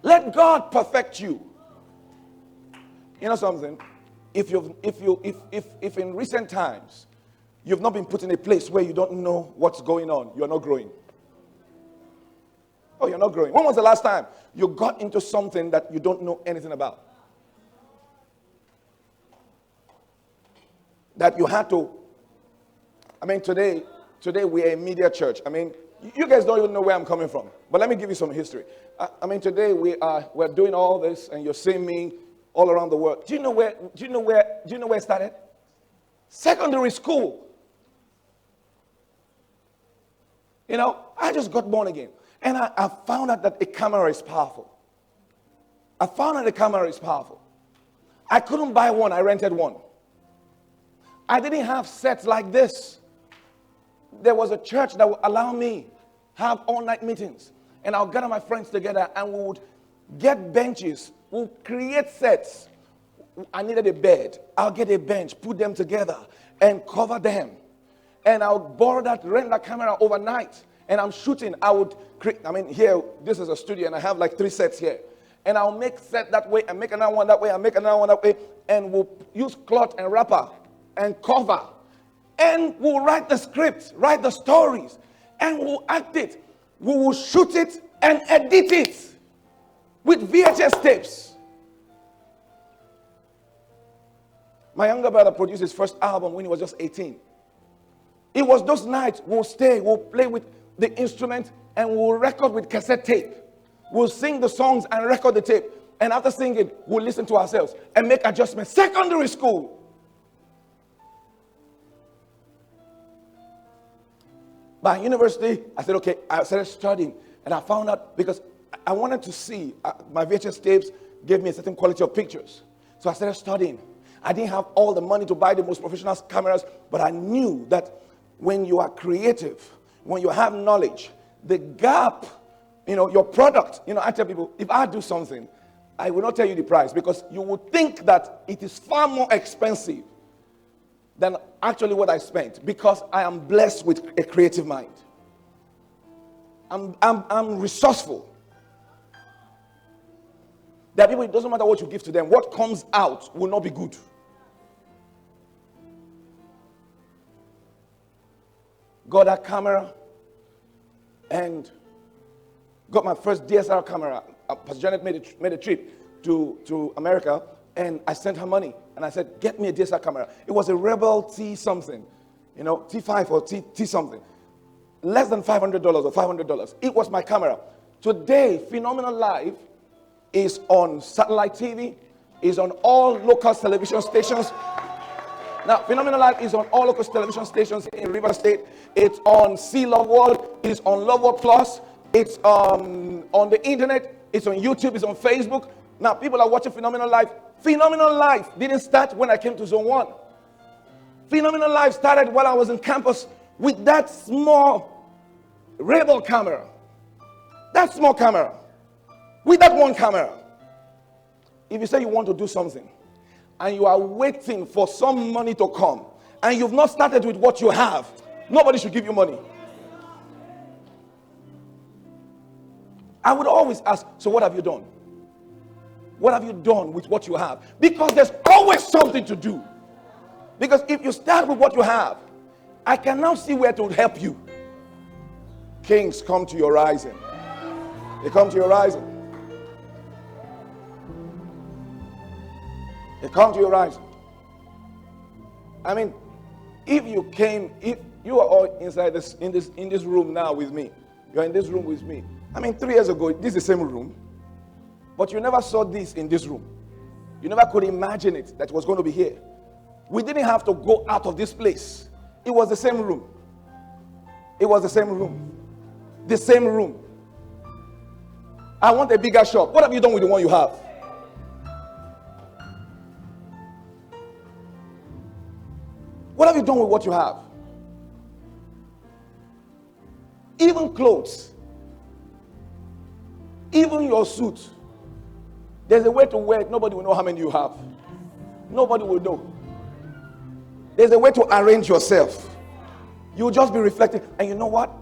Let God perfect you. You know something? If in recent times you've not been put in a place where you don't know what's going on, you're not growing. Oh, you're not growing. When was the last time you got into something that you don't know anything about? That you had to. I mean, today we're a media church. I mean, you guys don't even know where I'm coming from. But let me give you some history. I mean, today we're doing all this, and you're seeing me all around the world. Do you know where it started? Secondary school. You know, I just got born again. And I found out that a camera is powerful. I couldn't buy one. I rented one. I didn't have sets like this. There was a church that would allow me have all-night meetings. And I'll gather my friends together and we would get benches. We'll create sets. I needed a bed. I'll get a bench, put them together and cover them. And I'll borrow that, rent that camera overnight. And I'm shooting. I would create, I mean, here, this is a studio and I have like 3 sets here. And I'll make set that way and make another one that way and make another one that way. And we'll use cloth and wrapper and cover. And we'll write the scripts, write the stories. And we'll act it. We will shoot it and edit it with VHS tapes. My younger brother produced his first album when he was just 18. It was those nights we'll stay, we'll play with the instrument, and we'll record with cassette tape. We'll sing the songs and record the tape. And after singing, we'll listen to ourselves and make adjustments. Secondary school. By university, I said, okay, I started studying. And I found out, because I wanted to see, my VHS tapes gave me a certain quality of pictures. So I started studying. I didn't have all the money to buy the most professional cameras, but I knew that when you are creative, when you have knowledge, the gap, you know, your product, you know, I tell people, if I do something, I will not tell you the price, because you would think that it is far more expensive than actually what I spent, because I am blessed with a creative mind. I'm resourceful. There are people, it doesn't matter what you give to them, what comes out will not be good. Got that camera and got my first DSLR camera. Pastor Janet made a trip to America, and I sent her money. And I said, get me a DSLR camera. It was a Rebel T something, you know, T5 or T something. Less than $500 or $500. It was my camera. Today, Phenomenal Live is on satellite TV, is on all local television stations. Now, Phenomenal Live is on all local television stations in River State. It's on See Love World. It's on Love World Plus. It's on the internet. It's on YouTube. It's on Facebook. Now, people are watching Phenomenal Live. Phenomenal Live didn't start when I came to Zone 1. Phenomenal Live started while I was in campus with that small Rebel camera. That small camera. With that one camera. If you say you want to do something, and you are waiting for some money to come, and you've not started with what you have, nobody should give you money. I would always ask, so what have you done? What have you done with what you have? Because there's always something to do. Because if you start with what you have, I can now see where to help you. Kings, come to your rising. They come to your rising. They come to your rising. I mean, if you are all inside in this room now with me, you're in this room with me. I mean, 3 years ago, this is the same room, but you never saw this in this room. You never could imagine it that it was going to be here. We didn't have to go out of this place. It was the same room. It was the same room. The same room. I want a bigger shop. What have you done with the one you have? What have you done with what you have? Even clothes. Even your suit. There's a way to wear it. Nobody will know how many you have. Nobody will know. There's a way to arrange yourself. You'll just be reflecting. And you know what?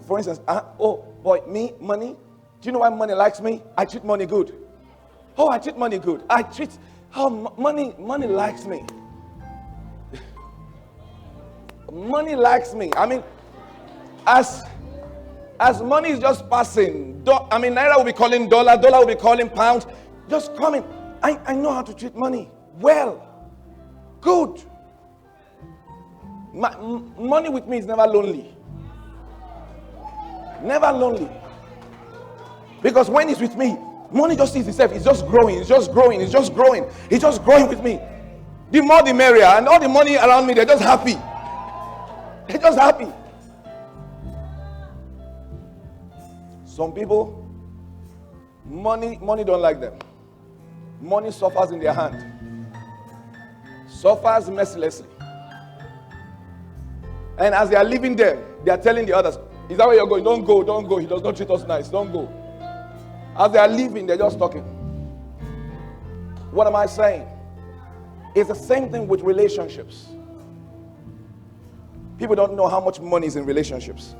For instance, oh boy, money. Do you know why money likes me? I treat money good. Oh, I treat money good. Money likes me. Money likes me. I mean, as money is just passing, Naira will be calling dollar will be calling pounds, just coming. I know how to treat money well, good. Money with me is never lonely. Never lonely. Because when it's with me, money just sees itself. It's just growing. It's just growing. It's just growing. It's just growing with me. The more the merrier. And all the money around me, they're just happy. They're just happy. Some people, money don't like them. Money suffers in their hand. Suffers mercilessly. And as they are leaving them, they are telling the others, is that where you're going? Don't go, don't go. He does not treat us nice. Don't go. As they are leaving, they're just talking. What am I saying? It's the same thing with relationships. People don't know how much money is in relationships.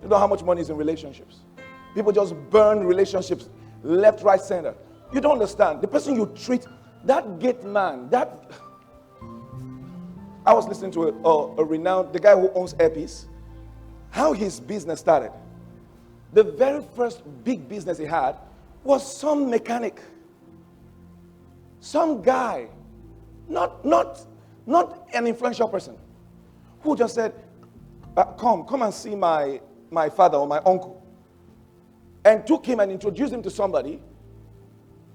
They don't know how much money is in relationships. People just burn relationships left, right, center. You don't understand. The person you treat, that gate man, I was listening to a renowned, the guy who owns Airpiece, how his business started. The very first big business he had was some mechanic. Some guy, not an influential person, who just said, come and see my father or my uncle. And took him and introduced him to somebody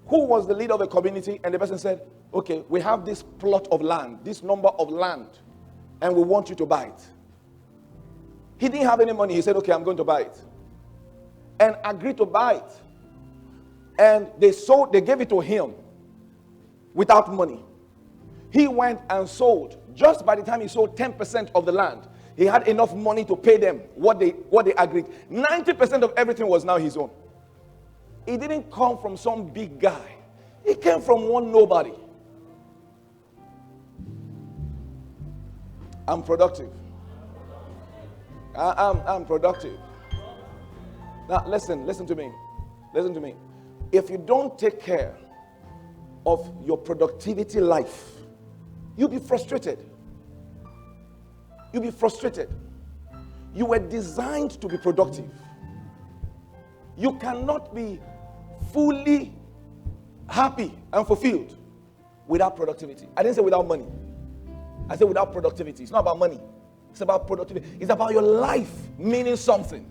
who was the leader of a community. And the person said, okay, we have this plot of land, this number of land, and we want you to buy it. He didn't have any money. He said, okay, I'm going to buy it. And agreed to buy it. And they gave it to him without money. He went and sold. Just by the time he sold 10% of the land, he had enough money to pay them what they agreed. 90% of everything was now his own. He didn't come from some big guy. He came from one nobody. I'm productive. I'm productive. Now listen to me. Listen to me. If you don't take care of your productivity life, you'll be frustrated. You'll be frustrated. You were designed to be productive. You cannot be fully happy and fulfilled without productivity. I didn't say without money. I said without productivity. It's not about money. It's about productivity. It's about your life meaning something.